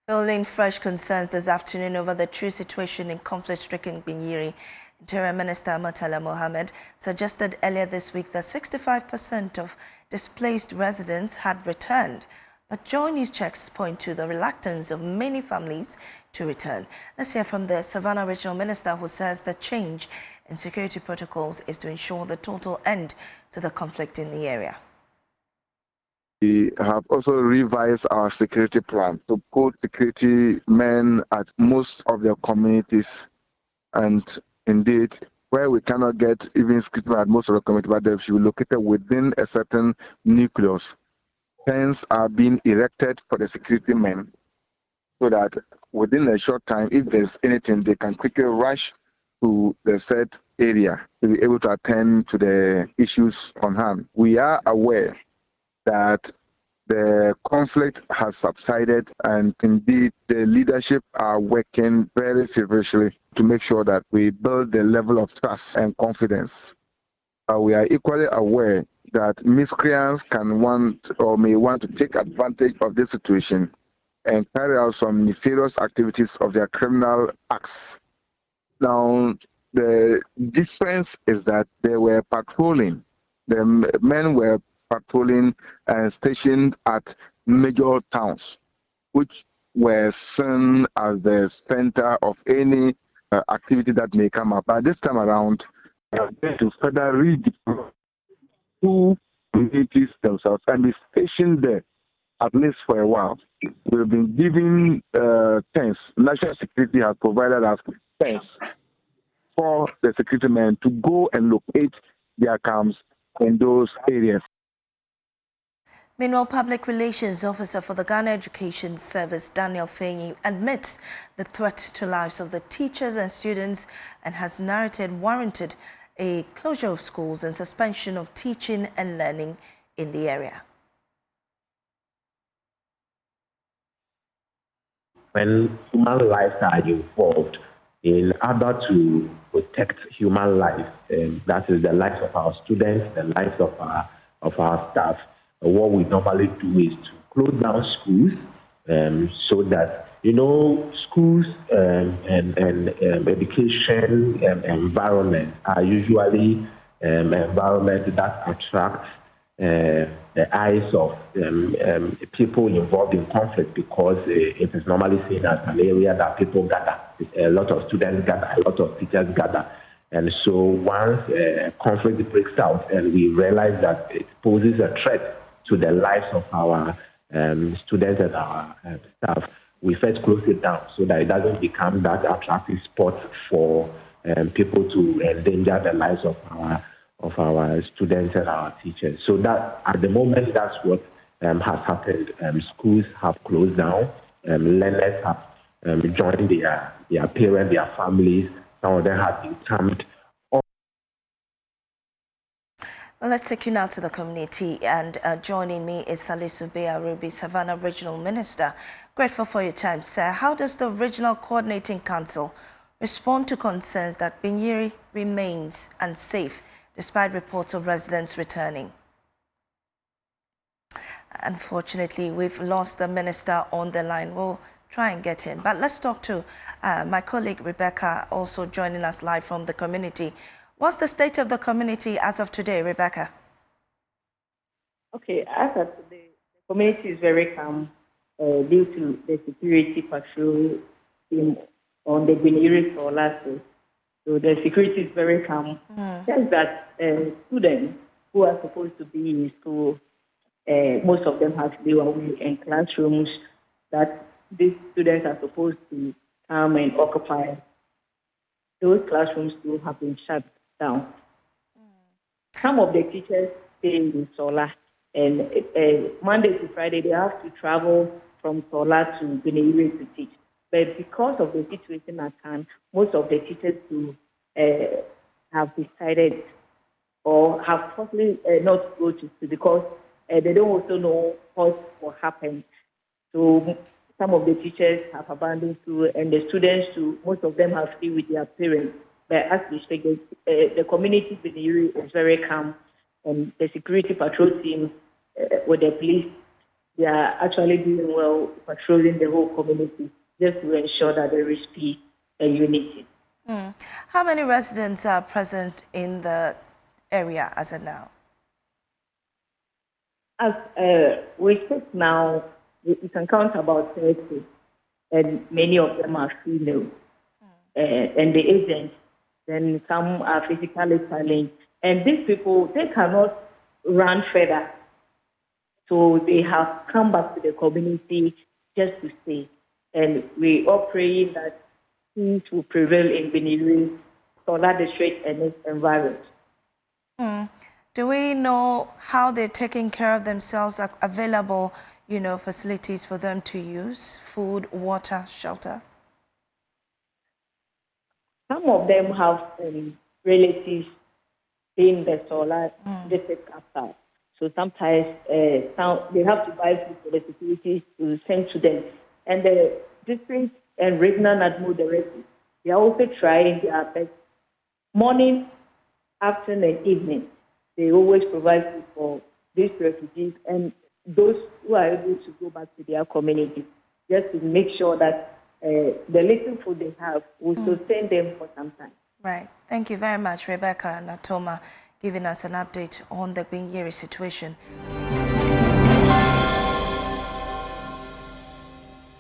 Building fresh concerns this afternoon over the true situation in conflict-stricken Gbenyiri. Interior Minister Murtala Mohammed suggested earlier this week that 65% of displaced residents had returned. But Joy News checks point to the reluctance of many families to return. Let's hear from the Savannah Regional Minister, who says the change in security protocols is to ensure the total end to the conflict in the area. We have also revised our security plan to put security men at most of their communities, and indeed, where we cannot get even security men at most of the community, but they should be located within a certain nucleus. Tents are being erected for the security men so that within a short time, if there's anything, they can quickly rush to the said area to be able to attend to the issues on hand. We are aware that the conflict has subsided, and indeed the leadership are working very feverishly to make sure that we build the level of trust and confidence. We are equally aware that miscreants can want or may want to take advantage of this situation and carry out some nefarious activities of their criminal acts. Now, the difference is that they were patrolling. The men were patrolling and stationed at major towns, which were seen as the center of any activity that may come up. But this time around, they are going to further redeploy two communities themselves and be stationed there at least for a while. We've been giving tents. National Security has provided us tents for the security men to go and locate their camps in those areas. Meanwhile, Public Relations Officer for the Ghana Education Service, Daniel Fenyi, admits the threat to lives of the teachers and students and has warranted a closure of schools and suspension of teaching and learning in the area. When human lives are involved, in order to protect human life, that is the lives of our students, the lives of our staff, what we normally do is to close down schools so that, schools and education environment are usually environments that attract the eyes of people involved in conflict, because it is normally seen as an area that people gather. A lot of students gather, a lot of teachers gather. And so once conflict breaks out and we realize that it poses a threat to the lives of our students and our staff, we first close it down so that it doesn't become that attractive spot for people to endanger the lives of our students and our teachers. So that at the moment, that's what has happened. Schools have closed down. Learners have joined their parents, their families. Some of them have been camped. Well, let's take you now to the community, and joining me is Salisu Ruby, Savannah Regional Minister. Grateful for your time, sir. How does the Regional Coordinating Council respond to concerns that Gbenyiri remains unsafe despite reports of residents returning? Unfortunately, we've lost the minister on the line. We'll try and get him. But let's talk to my colleague Rebecca, also joining us live from the community. What's the state of the community as of today, Rebecca? Okay, as of today, the community is very calm due to the security patrol team on the Gbenyiri last day. So the security is very calm. Just that students who are supposed to be in school, most of them have to be away in classrooms that these students are supposed to come and occupy. Those classrooms too have been shut down. Some of the teachers stay in Sola, and Monday to Friday they have to travel from Sola to Gbenyiri to teach. But because of the situation at hand, most of the teachers too have decided or have possibly not go to school because they don't also know what will happen. So some of the teachers have abandoned school, and the students too, most of them have stayed with their parents. But as we speak, the community Gbenyiri is very calm, and the security patrol team with the police they are actually doing well patrolling the whole community just to ensure that there is peace and unity. How many residents are present in the area as of now? As we speak now, we can count about 30, and many of them are female. And the agents, then some are physically challenged. And these people, they cannot run further. So they have come back to the community just to stay. And we are praying that peace will prevail in Gbenyiri, Solar District, and its environment. Do we know how they're taking care of themselves? Are available, facilities for them to use? Food, water, shelter? Some of them have relatives in the Solar District capital. So sometimes they have to buy food for the security to send to them. And the district and regional admin directors, they are also trying their best. Morning, afternoon, and evening, they always provide food for these refugees and those who are able to go back to their community, just to make sure that the little food they have will sustain them for some time. Right. Thank you very much, Rebecca Natoma, giving us an update on the Gbenyiri situation.